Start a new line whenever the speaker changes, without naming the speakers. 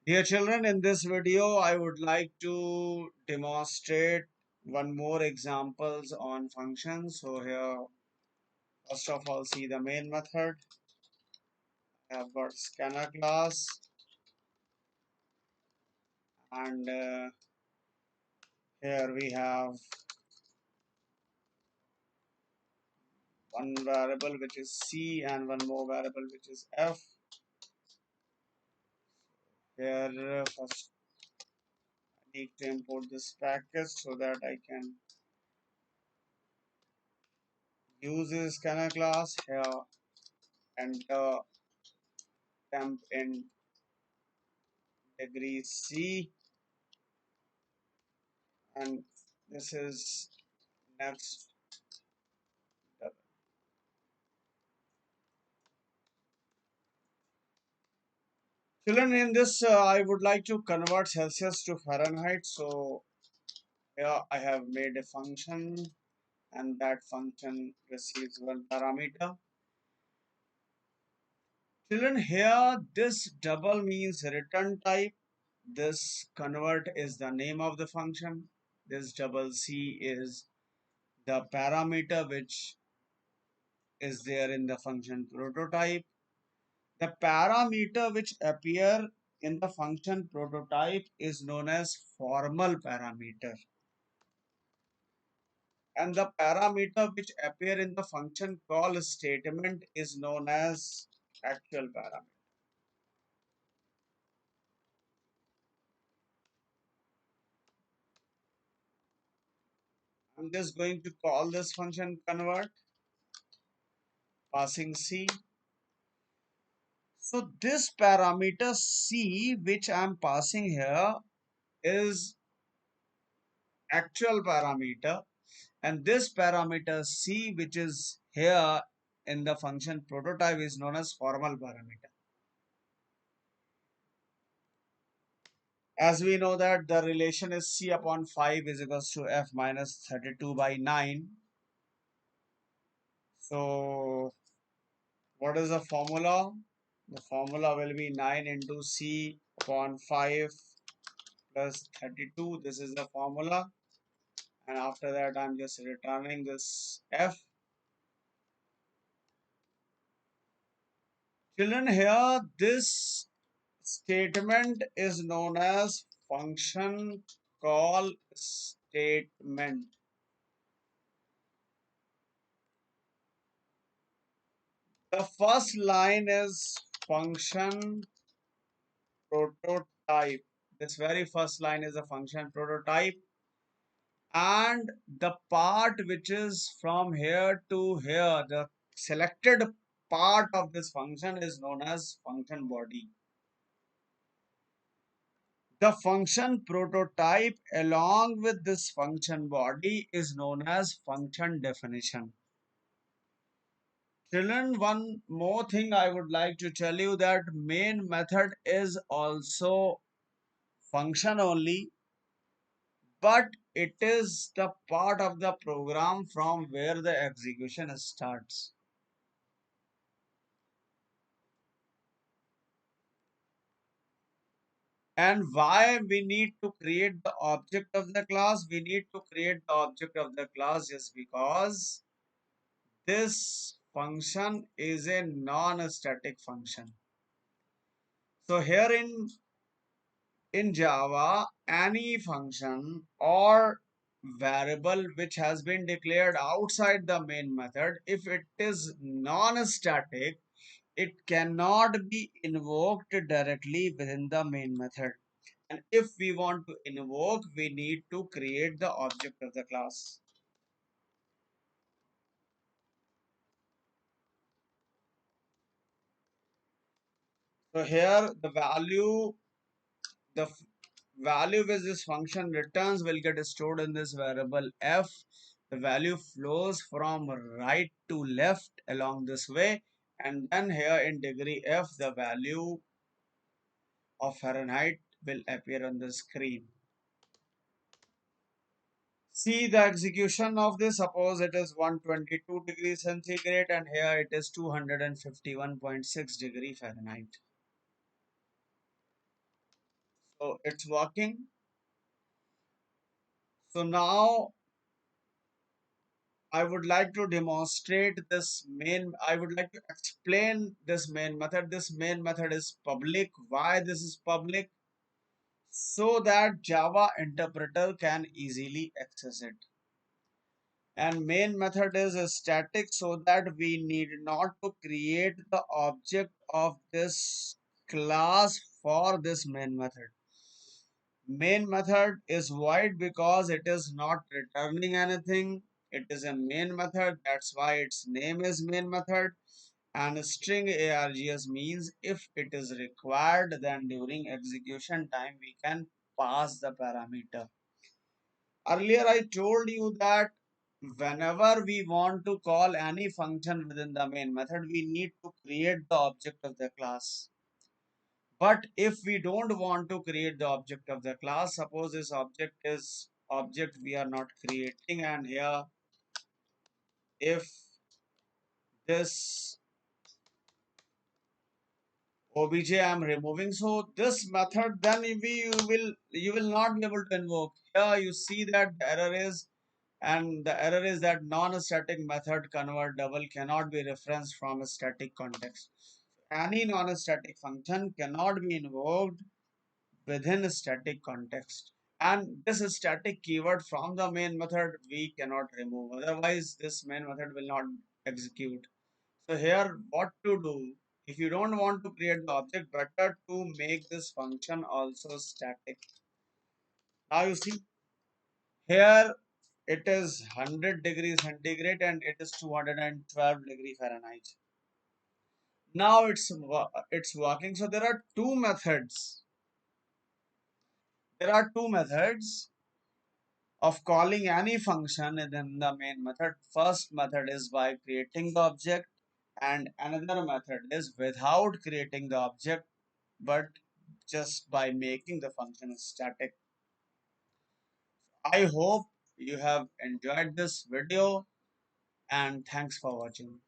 Dear children, in this video, I would like to demonstrate one more examples on functions. So here, first of all, see the main method. I have got scanner class and here we have one variable which is C and one more variable which is F. Here, first I need to import this package so that I can use this scanner class. Here, enter temp in degree C, and this is next. Children, in this I would like to convert Celsius to Fahrenheit. So here I have made a function and that function receives one parameter. Children, here this double means return type. This convert is the name of the function. This double C is the parameter which is there in the function prototype. The parameter which appear in the function prototype is known as formal parameter, and the parameter which appear in the function call statement is known as actual parameter. I'm just going to call this function convert passing C. So this parameter C which I'm passing here is actual parameter, and this parameter C which is here in the function prototype is known as formal parameter. As we know that the relation is C upon 5 is equals to F minus 32 by 9. So what is the formula? The formula will be 9 into C upon 5 plus 32. This is the formula. And after that I'm just returning this F. Children, here this statement is known as function call statement. The first line is function prototype. This very first line is a function prototype, and the part which is from here to here, the selected part of this function is known as function body. The function prototype along with this function body is known as function definition. Children, one more thing I would like to tell you that main method is also function only, but it is the part of the program from where the execution starts. And why we need to create the object of the class? We need to create the object of the class just because this function is a non-static function. So here in Java, any function or variable which has been declared outside the main method, if it is non-static, it cannot be invoked directly within the main method. And if we want to invoke, we need to create the object of the class. So here the value which this function returns will get stored in this variable f. The value flows from right to left along this way, and then here in degree f the value of Fahrenheit will appear on the screen. See the execution of this. Suppose it is 122 degrees centigrade and here it is 251.6 degree Fahrenheit. So it's working. So now I would like to demonstrate this main, I would like to explain this main method. This main method is public. Why this is public? So that Java interpreter can easily access it. And main method is static, so that we need not to create the object of this class for this main method. Main method is void because it is not returning anything. It is a main method, that's why its name is main method. And string args means if it is required, then during execution time we can pass the parameter. Earlier I told you that whenever we want to call any function within the main method, we need to create the object of the class. But if we don't want to create the object of the class, suppose this object is object we are not creating, and here if this obj I am removing, so this method, then you will not be able to invoke. Here you see that the error is, and the error is that non-static method convert double cannot be referenced from a static context. Any non-static function cannot be invoked within a static context, and this static keyword from the main method we cannot remove, otherwise this main method will not execute. So here what to do, if you don't want to create the object, better to make this function also static. Now you see here it is 100 degrees centigrade and it is 212 degree Fahrenheit. Now it's working. So there are two methods of calling any function within the main method. First method is by creating the object, and another method is without creating the object but just by making the function static. I hope you have enjoyed this video, and thanks for watching.